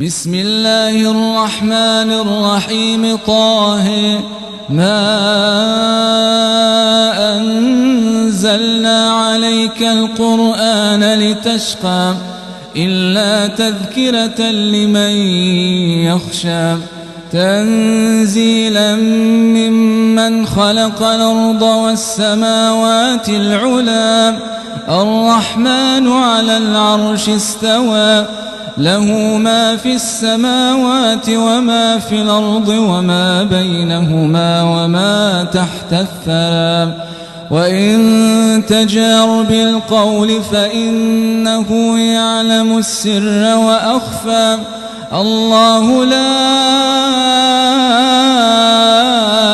بسم الله الرحمن الرحيم طه ما أنزلنا عليك القرآن لتشقى إلا تذكرة لمن يخشى تنزيلا ممن خلق الأرض والسماوات العلى الرحمن على العرش استوى له ما في السماوات وما في الأرض وما بينهما وما تحت الثرى وإن تجار بالقول فإنه يعلم السر وأخفى الله لا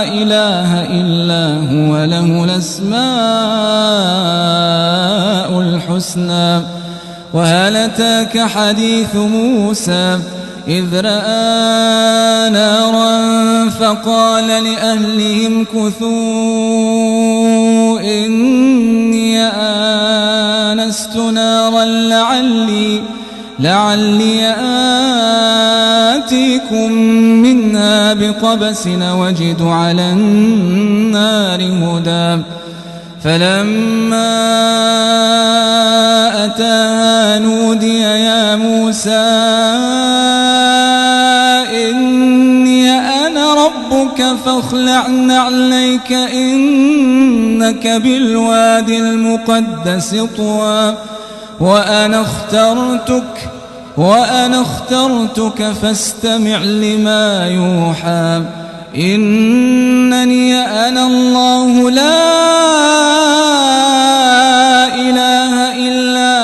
إله إلا هو له الأسماء الحسنى وهل أتاك حديث موسى إذ رأى نارا فقال لأهلهم كثوا إني آنست نارا لعلي آتيكم منها بقبس وجد على النار هدى فلما أتاها نودي يا موسى إني أنا ربك فاخلع نعليك إنك بالوادي المقدس طوى وأنا اخترتك فاستمع لما يوحى إنني أنا الله لا إله إلا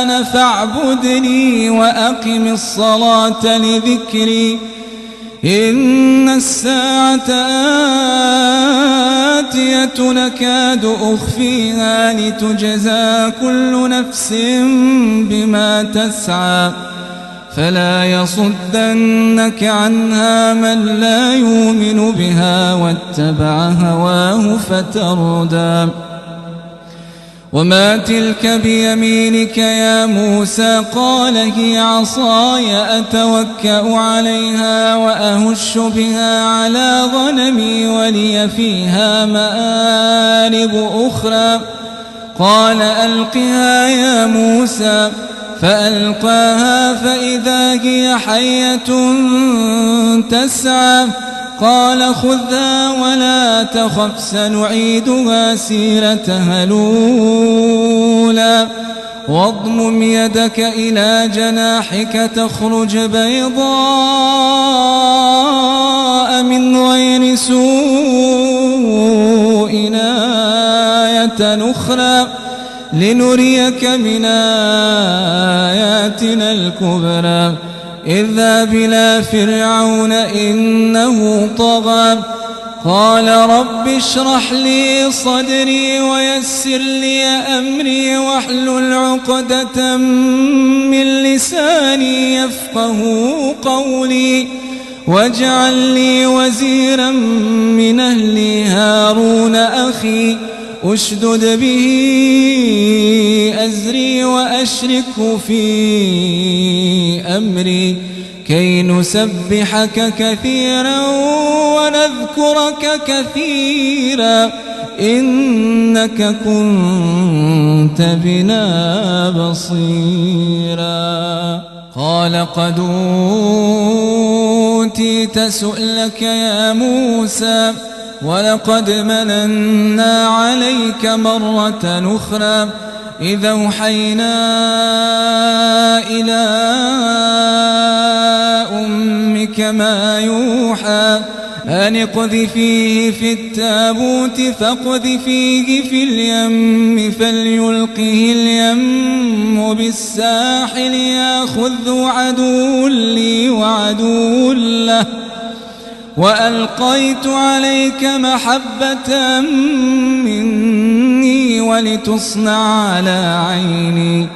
أنا فاعبدني وأقم الصلاة لذكري إن الساعة آتية نكاد أخفيها لتجزى كل نفس بما تسعى فلا يصدنك عنها من لا يؤمن بها واتبع هواه فتردى وما تلك بيمينك يا موسى قال هي عصاي أتوكأ عليها وأهش بها على غنمي ولي فيها مآرب أخرى قال ألقها يا موسى فألقاها فإذا هي حية تسعى قال خذها ولا تخف سنعيدها سيرتها الأولى واضمم يدك إلى جناحك تخرج بيضاء من غير سوء آية أخرى لنريك من آياتنا الكبرى اذهب إلى فرعون إنه طغى قال رب اشرح لي صدري ويسر لي أمري واحلل عقدة من لساني يفقه قولي واجعل لي وزيرا من أهلي هارون أخي أشدد به أزري وأشركه في أمري كي نسبحك كثيرا ونذكرك كثيرا إنك كنت بنا بصيرا قال قد أوتيت سؤلك يا موسى ولقد مننا عليك مرة أخرى إذا أوحينا إلى أمك ما يوحى أن اقذفيه في التابوت فاقذفيه في اليم فليلقه اليم بالساحل ياخذه عدو لي وعدو له وألقيت عليك محبة مني ولتصنع على عيني